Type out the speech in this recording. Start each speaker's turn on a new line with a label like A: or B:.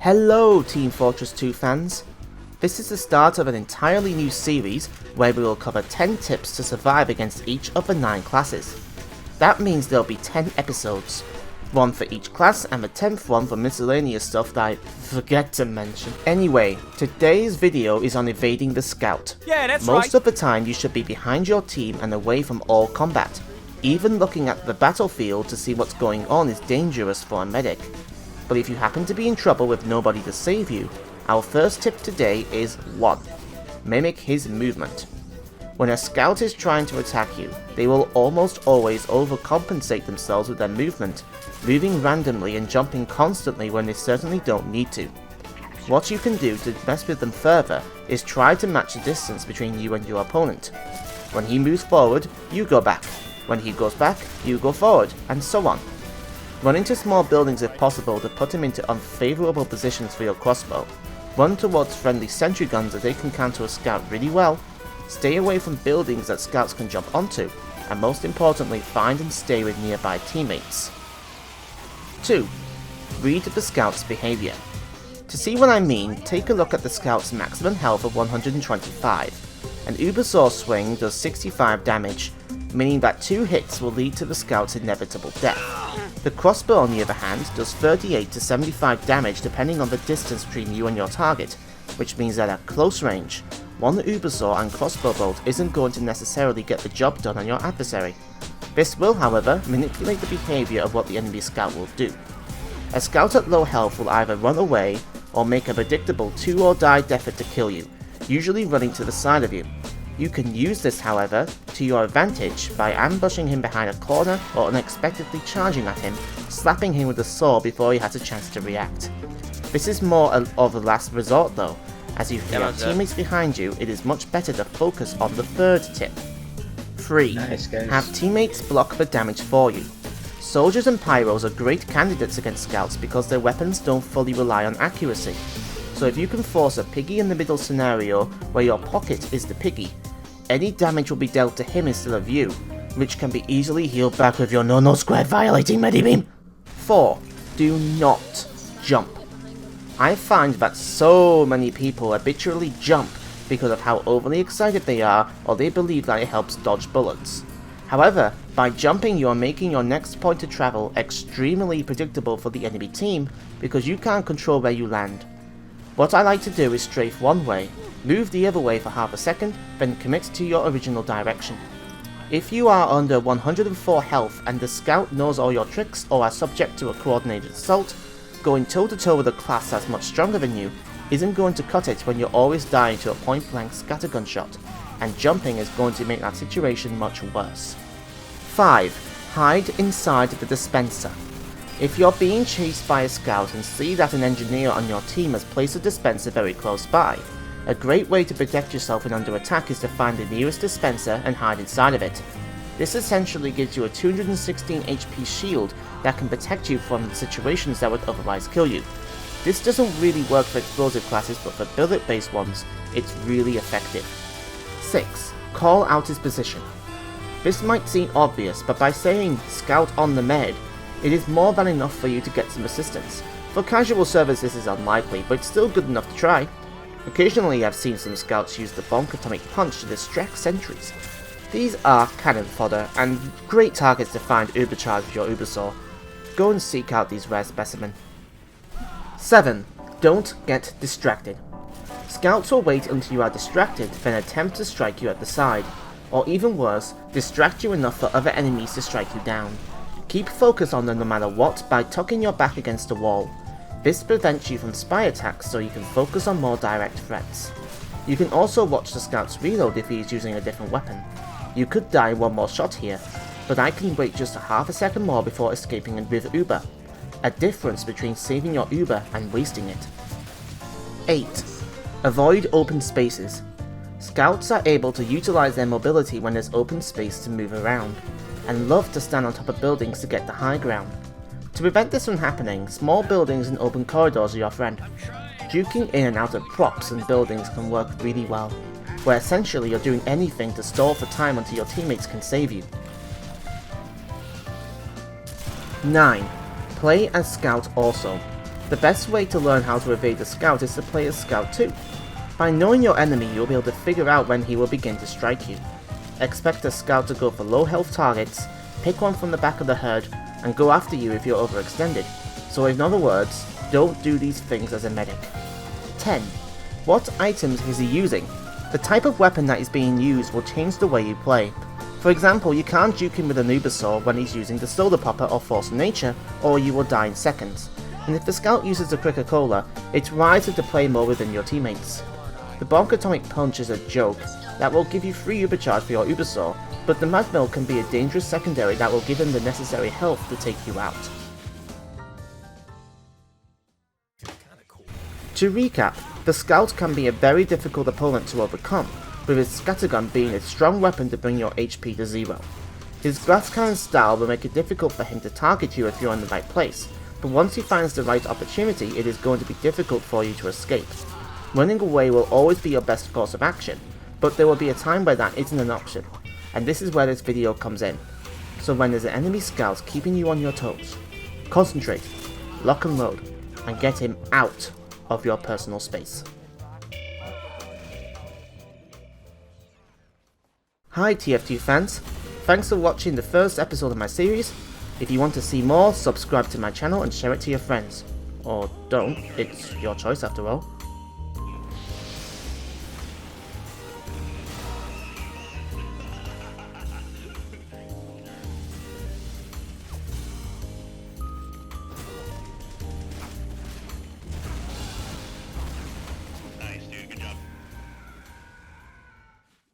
A: Hello Team Fortress 2 fans! This is the start of an entirely new series where we will cover 10 tips to survive against each of the 9 classes. That means there'll be 10 episodes, one for each class and the 10th one for miscellaneous stuff that I forget to mention. Anyway, today's video is on evading the scout.
B: Yeah, that's
A: Most of the time you should be behind your team and away from all combat. Even looking at the battlefield to see what's going on is dangerous for a medic. But if you happen to be in trouble with nobody to save you, our first tip today is 1. Mimic his movement. When a scout is trying to attack you, they will almost always overcompensate themselves with their movement, moving randomly and jumping constantly when they certainly don't need to. What you can do to mess with them further is try to match the distance between you and your opponent. When he moves forward, you go back. When he goes back, you go forward, and so on. Run into small buildings if possible to put him into unfavourable positions for your crossbow. Run towards friendly sentry guns as they can counter a scout really well. Stay away from buildings that scouts can jump onto, and most importantly, find and stay with nearby teammates. 2. Read the scout's behaviour. To see what I mean, take a look at the scout's maximum health of 125. An Ubersaw swing does 65 damage, meaning that 2 hits will lead to the scout's inevitable death. The crossbow on the other hand does 38 to 75 damage depending on the distance between you and your target, which means that at close range, one Ubersaw and crossbow bolt isn't going to necessarily get the job done on your adversary. This will, however, manipulate the behaviour of what the enemy scout will do. A scout at low health will either run away or make a predictable 2 or die effort to kill you, usually running to the side of you. You can use this, however, to your advantage by ambushing him behind a corner or unexpectedly charging at him, slapping him with a saw before he has a chance to react. This is more of a last resort though, as if you have teammates behind you, it is much better to focus on the third tip. 3.
C: Nice, guys.
A: Have teammates block the damage for you. Soldiers and pyros are great candidates against scouts because their weapons don't fully rely on accuracy. So if you can force a piggy in the middle scenario where your pocket is the piggy, any damage will be dealt to him instead of you, which can be easily healed back with your no square violating medibeam. 4. Do not jump. I find that so many people habitually jump because of how overly excited they are or they believe that it helps dodge bullets. However, by jumping you are making your next point of travel extremely predictable for the enemy team because you can't control where you land. What I like to do is strafe one way, move the other way for half a second, then commit to your original direction. If you are under 104 health and the scout knows all your tricks or are subject to a coordinated assault, going toe to toe with a class that's much stronger than you isn't going to cut it when you're always dying to a point blank scattergun shot, and jumping is going to make that situation much worse. 5. Hide inside the dispenser. If you're being chased by a scout and see that an engineer on your team has placed a dispenser very close by, a great way to protect yourself when under attack is to find the nearest dispenser and hide inside of it. This essentially gives you a 216 HP shield that can protect you from situations that would otherwise kill you. This doesn't really work for explosive classes, but for billet based ones, it's really effective. 6. Call out his position. This might seem obvious, but by saying scout on the med, it is more than enough for you to get some assistance. For casual servers this is unlikely, but it's still good enough to try. Occasionally I've seen some scouts use the bonk atomic punch to distract sentries. These are cannon fodder and great targets to find ubercharged with your Ubersaw. Go and seek out these rare specimens. 7. Don't get distracted. Scouts will wait until you are distracted, then attempt to strike you at the side, or even worse, distract you enough for other enemies to strike you down. Keep focus on them no matter what by tucking your back against a wall. This prevents you from spy attacks so you can focus on more direct threats. You can also watch the scout's reload if he is using a different weapon. You could die one more shot here, but I can wait just a half a second more before escaping with Uber. A difference between saving your Uber and wasting it. 8. Avoid open spaces. Scouts are able to utilize their mobility when there's open space to move around, and love to stand on top of buildings to get the high ground. To prevent this from happening, small buildings and open corridors are your friend. Juking in and out of props and buildings can work really well, where essentially you're doing anything to stall for time until your teammates can save you. 9. Play as scout also. The best way to learn how to evade the scout is to play as Scout 2. By knowing your enemy, you'll be able to figure out when he will begin to strike you. Expect a scout to go for low health targets, pick one from the back of the herd, and go after you if you're overextended. So in other words, don't do these things as a medic. 10. What items is he using? The type of weapon that is being used will change the way you play. For example, you can't juke him with an Ubersaw when he's using the Solar Popper or Force of Nature, or you will die in seconds. And if the scout uses the Coca-Cola, it's wiser to play more within your teammates. The Bonk Atomic Punch is a joke that will give you free Ubercharge for your Ubersaw, but the Mad Mill can be a dangerous secondary that will give him the necessary health to take you out. To recap, the Scout can be a very difficult opponent to overcome, with his scattergun being a strong weapon to bring your HP to 0. His glass cannon style will make it difficult for him to target you if you're in the right place, but once he finds the right opportunity, it is going to be difficult for you to escape. Running away will always be your best course of action, but there will be a time where that isn't an option, and this is where this video comes in. So when there's an enemy scout keeping you on your toes, concentrate, lock and load, and get him out of your personal space. Hi TF2 fans, thanks for watching the first episode of my series. If you want to see more, subscribe to my channel and share it to your friends. Or don't, it's your choice after all.